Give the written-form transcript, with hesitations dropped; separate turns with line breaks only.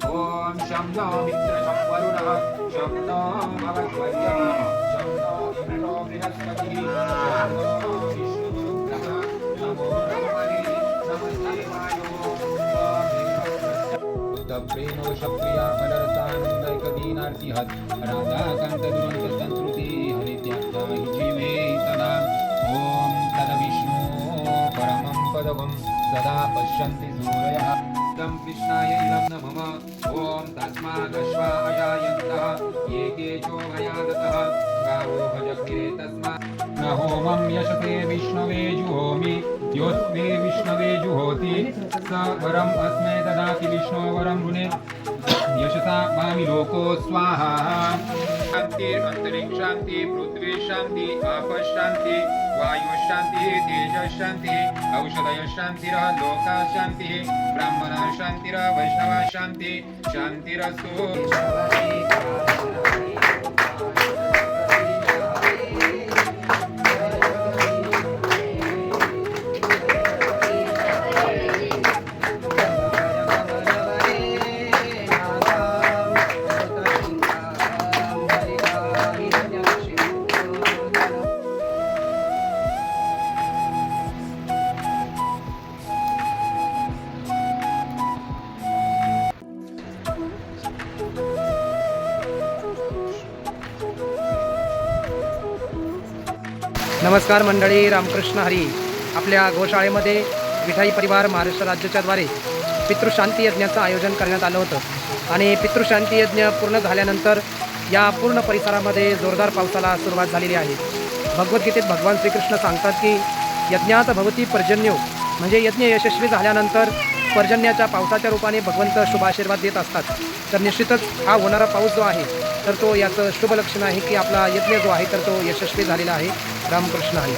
ओम शं नो मित्र शं वरुणः शं नो भगवद्वर्यः शं नो इंद्रो बृहस्पतिः शं नो विष्णुरुद्रः नमो ब्रह्मणे नमस्ते वायो प्रेमो शप्रिया फलरसानंदैकदीनार्ति हत राधाकांत दुरंत संस्कृति हरित्याख्या हि जीवे तदा ओम तदविष्णु परमं पदवं सदा पश्यन्ति सूरयः तं कृष्णाय इदं नमः ओम तस्मादश्वा अजायन्तः ये केचो भयादतः गावो भजग्रे तस्मात् न होमं यशते विष्णवे जुहोमि योऽस्मे विष्णवे जुहोति स वरम् अस्मै ददाति विष्णो वरं ऋणे यशसा मामि लोको स्वाहा शान्तिरन्तरिक्षान्ति पृथ्वी शान्ति आपः शान्ति वायुः शान्तिः तेजः शान्तिः औषधयः शान्तिरः लोकाः शान्तिः ब्राह्मणाः शान्तिरः वैष्णवाः शान्तिः शान्तिरस्तु
नमस्कार मंडळी, रामकृष्ण हरी. आपल्या गोशाळेमध्ये विठाई परिवार महाराष्ट्र राज्याच्या द्वारे पितृशांती यज्ञाचं आयोजन करण्यात आलं होतं आणि पितृशांती यज्ञ पूर्ण झाल्यानंतर या पूर्ण परिसरामध्ये जोरदार पावसाला सुरुवात झालेली आहे. भगवद्गीतेत भगवान श्रीकृष्ण सांगतात की यज्ञात भवती पर्जन्यो, म्हणजे यज्ञ यशस्वी झाल्यानंतर पर्जन्याच्या पावसाच्या रूपाने भगवंत शुभ आशीर्वाद देत असतात. तर निश्चितच हा होणारा पाऊस जो आहे तर तो याचं शुभ लक्षण आहे की आपला यज्ञ जो आहे तर तो यशस्वी झालेला आहे. रामकृष्ण हरी.